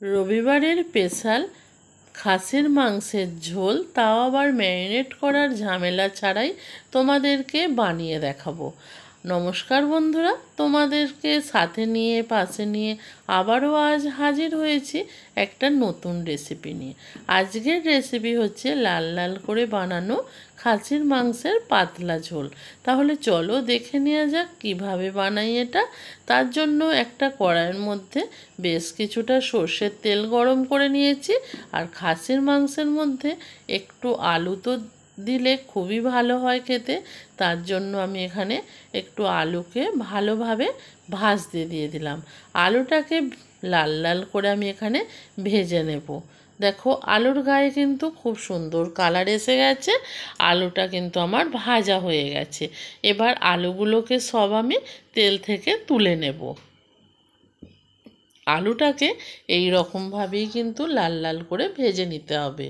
রবিবারের স্পেশাল খাসির মাংসের ঝোল, তাও আবার ম্যারিনেট করার ঝামেলা ছাড়াই তোমাদেরকে বানিয়ে দেখাবো। নমস্কার বন্ধুরা, তোমাদেরকে সাথে নিয়ে পাশে নিয়ে আবারও আজ হাজির হয়েছি একটা নতুন রেসিপি নিয়ে। আজকের রেসিপি হচ্ছে লাল লাল করে বানানো খাসির মাংসের পাতলা ঝোল। তাহলে চলো দেখে নেওয়া যাক কিভাবে বানাই এটা। তার জন্য একটা কড়াইয়ের মধ্যে বেশ কিছুটা সর্ষের তেল গরম করে নিয়েছি। আর খাসির মাংসের মধ্যে একটু আলু তো দিলে খুবই ভালো হয় খেতে, তার জন্য আমি এখানে একটু আলুকে ভালোভাবে ভাজতে দিয়ে দিলাম। আলুটাকে লাল লাল করে আমি এখানে ভেজে নেব। দেখো আলুর গায়ে কিন্তু খুব সুন্দর কালার এসে গেছে, আলুটা কিন্তু আমার ভাজা হয়ে গেছে। এবার আলুগুলোকে সব আমি তেল থেকে তুলে নেব। আলুটাকে এই রকমভাবেই কিন্তু লাল লাল করে ভেজে নিতে হবে।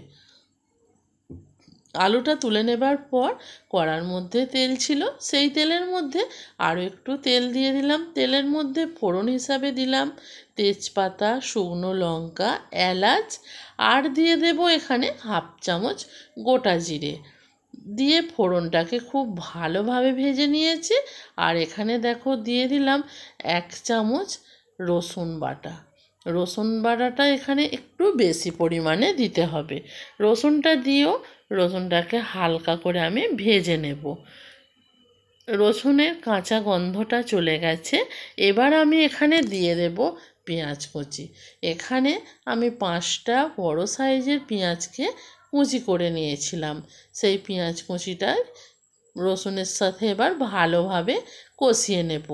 আলুটা তুলে নেবার পর কড়ার মধ্যে তেল ছিল, সেই তেলের মধ্যে আরও একটু তেল দিয়ে দিলাম। তেলের মধ্যে ফোড়ন হিসাবে দিলাম তেজপাতা, শুকনো লঙ্কা, এলাচ, আর দিয়ে দেব এখানে হাফ চামচ গোটা জিরে দিয়ে ফোড়নটাকে খুব ভালোভাবে ভেজে নিয়েছি। আর এখানে দেখো দিয়ে দিলাম 1 চামচ রসুন বাটা। রসুন বাটাটা এখানে একটু বেশি পরিমাণে দিতে হবে। রসুনটা দিয়েও রসুনটাকে হালকা করে আমি ভেজে নেব। রসুনের কাঁচা গন্ধটা চলে গেছে। এবার আমি এখানে দিয়ে দেব পেঁয়াজ কুচি। এখানে আমি 5টা বড় সাইজের পেঁয়াজকে কুচি করে নিয়েছিলাম। সেই পেঁয়াজ কুচিটা রসুনের সাথে এবার ভালোভাবে কষিয়ে নেব।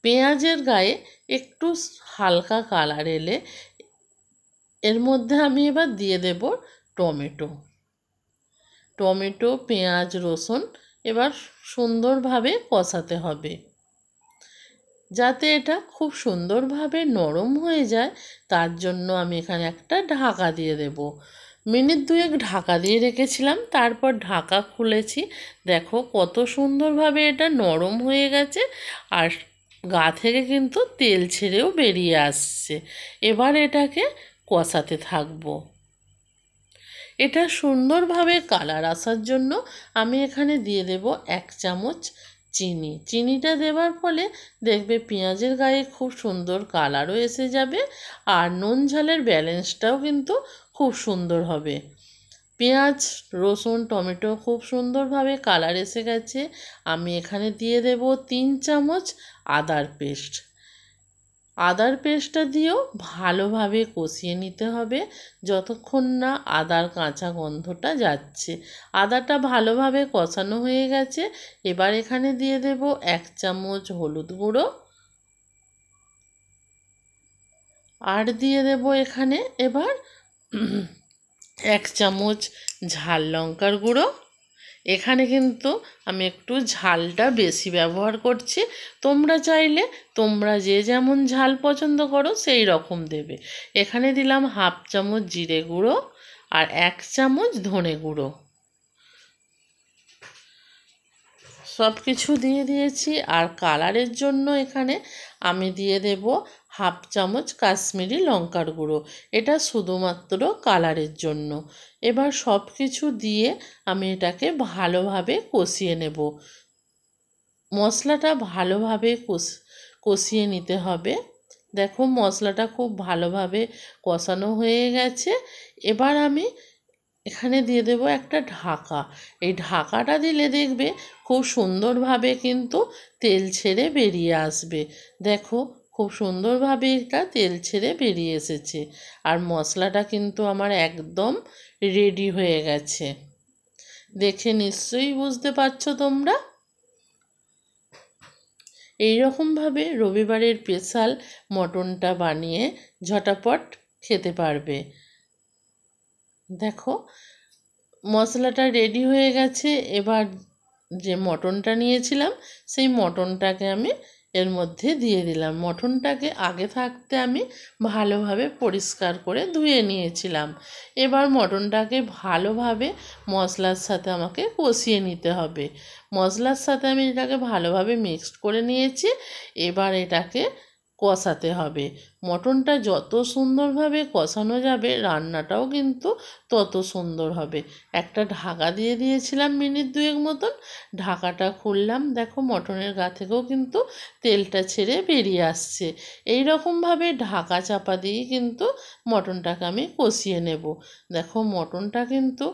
পেঁয়াজের গায়ে একটু হালকা কালার এলে এর মধ্যে আমি এবার দিয়ে দেব টমেটো। টমেটো, পেঁয়াজ, রসুন এবার সুন্দরভাবে কষাতে হবে যাতে এটা খুব সুন্দরভাবে নরম হয়ে যায়। তার জন্য আমি এখানে একটা ঢাকা দিয়ে দেব। মিনিট 2 ঢাকা দিয়ে রেখেছিলাম, তারপর ঢাকা খুলেছি। দেখো কত সুন্দরভাবে এটা নরম হয়ে গেছে আর গা থেকে কিন্তু তেল ছেড়েও বেরিয়ে আসছে। এবার এটাকে কষাতে থাকবো। এটা সুন্দরভাবে কালার আসার জন্য আমি এখানে দিয়ে দেব 1 চামচ চিনি। চিনিটা দেওয়ার ফলে দেখবে পেঁয়াজের গায়ে খুব সুন্দর কালারও এসে যাবে আর নুন ঝালের ব্যালেন্সটাও কিন্তু খুব সুন্দর হবে। পেঁয়াজ, রসুন, টমেটো খুব সুন্দরভাবে কালার এসে গেছে। আমি এখানে দিয়ে দেব 3 চামচ আদার পেস্ট। আদার পেস্টটা দিয়েও ভালোভাবে কষিয়ে নিতে হবে যতক্ষণ না আদার কাঁচা গন্ধটা যাচ্ছে। আদাটা ভালোভাবে কষানো হয়ে গেছে। এবার এখানে দিয়ে দেব 1 চামচ হলুদ গুঁড়ো, আর দিয়ে দেব এখানে এবার 1 চামচ ঝাল লঙ্কার গুঁড়ো। এখানে কিন্তু আমি একটু ঝালটা বেশি ব্যবহার করছি। তোমরা চাইলে তোমরা যে যেমন ঝাল পছন্দ করো সেই রকম দেবে। এখানে দিলাম হাফ চামচ জিরে গুঁড়ো আর 1 চামচ ধনে গুঁড়ো। সব কিছু দিয়ে দিয়েছি। আর কালারের জন্য এখানে আমি দিয়ে দেব হাফ চামচ কাশ্মীরি লঙ্কার গুঁড়ো। এটা শুধুমাত্র কালারের জন্য। এবার সব কিছু দিয়ে আমি এটাকে ভালোভাবে কষিয়ে নেব। মশলাটা ভালোভাবে কষিয়ে নিতে হবে। দেখো মশলাটা খুব ভালোভাবে কষানো হয়ে গেছে। এবার আমি এখানে দিয়ে দেব একটা ঢাকা। এই ঢাকাটা দিলে দেখবে খুব সুন্দরভাবে কিন্তু তেল ছেড়ে বেরিয়ে আসবে। দেখো খুব সুন্দরভাবে এটা তেল ছেড়ে বেরিয়ে এসেছে আর মশলাটা কিন্তু আমার একদম রেডি হয়ে গেছে। দেখে নিশ্চয়ই বুঝতে পারছো তোমরা। এই রকমভাবে রবিবারের স্পেশাল মটনটা বানিয়ে ঝটাপট খেতে পারবে। দেখো মশলাটা রেডি হয়ে গেছে। এবার যে মটনটা নিয়েছিলাম সেই মটনটাকে আমি এর মধ্যে দিয়ে দিলাম। মটনটাকে আগে থাকতে আমি ভালোভাবে পরিষ্কার করে ধুয়ে নিয়েছিলাম। এবার মটনটাকে ভালোভাবে মশলার সাথে আমাকে কষিয়ে নিতে হবে। মশলার সাথে আমি এটাকে ভালোভাবে মিক্সড করে নিয়েছি। এবার এটাকে কষাতে হবে। মটনটা যত সুন্দরভাবে কষানো যাবে রান্নাটাও কিন্তু তত সুন্দর হবে। একটা ঢাকা দিয়ে দিয়েছিলাম মিনিট 2 মতন। ঢাকাটা খুললাম, দেখো মটনের গা থেকেও কিন্তু তেলটা ছেড়ে বেরিয়ে আসছে। এই রকমভাবে ঢাকা চাপা দিয়ে কিন্তু মটনটাকে আমি কষিয়ে নেব। দেখো মটনটা কিন্তু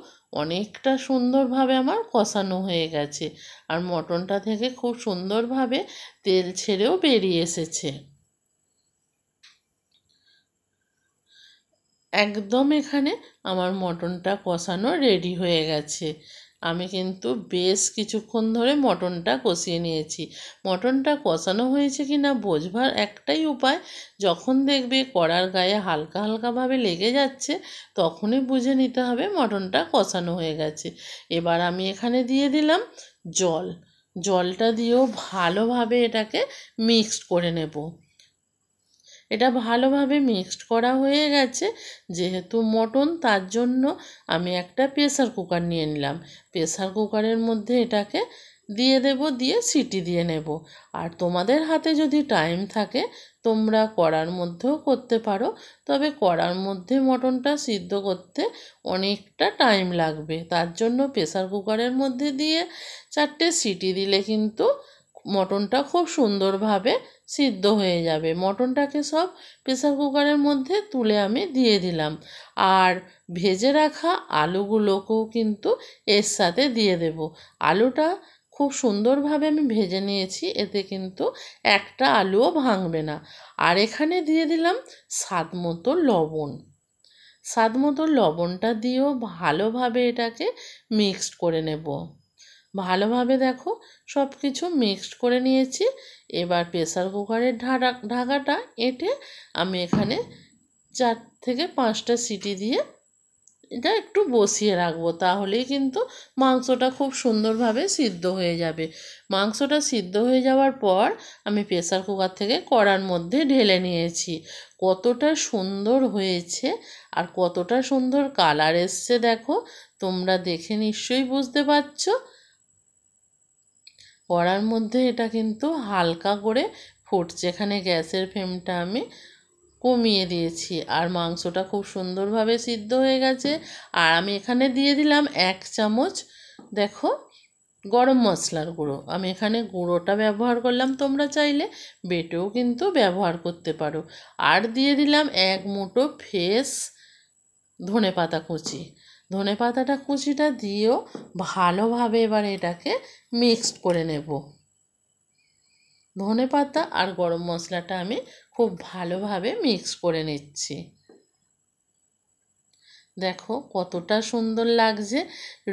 অনেকটা সুন্দরভাবে আমার কষানো হয়ে গেছে, আর মটনটা থেকে খুব সুন্দরভাবে তেল ছেড়েও বেরিয়ে এসেছে। একদম এখানে আমার মটনটা কষানো রেডি হয়ে গেছে। আমি কিন্তু বেশ কিছুক্ষণ ধরে মটনটা কষিয়ে নিয়েছি। মটনটা কষানো হয়েছে কি না বোঝবার একটাই উপায়, যখন দেখবে কড়ার গায়ে হালকা হালকাভাবে লেগে যাচ্ছে তখনই বুঝে নিতে হবে মটনটা কষানো হয়ে গেছে। এবার আমি এখানে দিয়ে দিলাম জল। জলটা দিয়েও ভালোভাবে এটাকে মিক্সড করে নেব। এটা ভালোভাবে মিক্সড করা হয়ে গেছে। যেহেতু মটন, তার জন্য আমি একটা প্রেসার কুকার নিয়ে নিলাম। প্রেসার কুকারের মধ্যে এটাকে দিয়ে দেব, দিয়ে সিটি দিয়ে নেব। আর তোমাদের হাতে যদি টাইম থাকে তোমরা কড়ার মধ্যেও করতে পারো, তবে কড়ার মধ্যে মটনটা সিদ্ধ করতে অনেকটা টাইম লাগবে। তার জন্য প্রেসার কুকারের মধ্যে দিয়ে 4টে সিটি দিলে কিন্তু মটনটা খুব সুন্দরভাবে সিদ্ধ হয়ে যাবে। মটনটাকে সব প্রেসার কুকারের মধ্যে তুলে আমি দিয়ে দিলাম, আর ভেজে রাখা আলুগুলোকেও কিন্তু এর সাথে দিয়ে দেব। আলুটা খুব সুন্দরভাবে আমি ভেজে নিয়েছি, এতে কিন্তু একটা আলুও ভাঙবে না। আর এখানে দিয়ে দিলাম স্বাদ মতো লবণ। স্বাদ মতো লবণটা দিয়েও ভালোভাবে এটাকে মিক্সড করে নেব। ভালোভাবে দেখো সব কিছু মিক্সড করে নিয়েছি। এবার প্রেসার কুকারের ঢাকাটা এঁটে আমি এখানে 4 থেকে 5টা সিটি দিয়ে এটা একটু বসিয়ে রাখবো, তাহলেই কিন্তু মাংসটা খুব সুন্দরভাবে সিদ্ধ হয়ে যাবে। মাংসটা সিদ্ধ হয়ে যাওয়ার পর আমি প্রেসার কুকার থেকে কড়ার মধ্যে ঢেলে নিয়েছি। কতটা সুন্দর হয়েছে আর কতটা সুন্দর কালার এসছে দেখো, তোমরা দেখে নিশ্চয়ই বুঝতে পারছো। কড়ার মধ্যে এটা কিন্তু হালকা করে ফুটছে। এখানে গ্যাসের ফ্লেমটা আমি কমিয়ে দিয়েছি, আর মাংসটা খুব সুন্দরভাবে সিদ্ধ হয়ে গেছে। আর আমি এখানে দিয়ে দিলাম 1 চামচ দেখো গরম মশলার গুঁড়ো। আমি এখানে গুঁড়োটা ব্যবহার করলাম, তোমরা চাইলে বেটেও কিন্তু ব্যবহার করতে পারো। আর দিয়ে দিলাম 1 মুঠো ফ্রেশ ধনেপাতা কুচি। ধনেপাতাটা কুচিটা দিয়েও ভালোভাবে এবার এটাকে মিক্সড করে নেব। ধনেপাতা আর গরম মশলাটা আমি খুব ভালোভাবে মিক্স করে নিচ্ছি। দেখো কতটা সুন্দর লাগছে।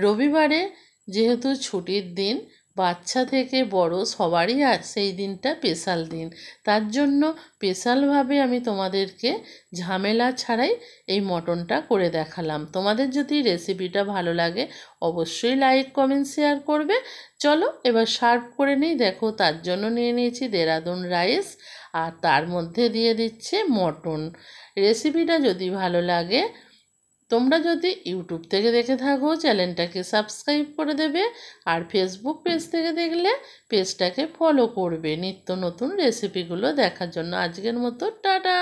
রবিবারে যেহেতু ছুটির দিন, বাচ্চা থেকে বড় সবারই সেই দিনটা স্পেশাল দিন। তার জন্য স্পেশালভাবে আমি তোমাদেরকে ঝামেলা ছাড়াই এই মটনটা করে দেখালাম। তোমাদের যদি রেসিপিটা ভালো লাগে অবশ্যই লাইক কমেন্ট শেয়ার করবে। চলো এবার সার্ভ করে নিই। দেখো তার জন্য নিয়ে নিয়েছি দেরাদুন রাইস, আর তার মধ্যে দিয়ে দিচ্ছে মটন। রেসিপিটা যদি ভালো লাগে, তোমরা যদি ইউটিউব থেকে দেখে থাকো চ্যানেলটাকে সাবস্ক্রাইব করে দেবে, আর ফেসবুক পেজ থেকে দেখলে পেজটাকে ফলো করবে নিত্য নতুন রেসিপিগুলো দেখার জন্য। আজকের মতো টাটা।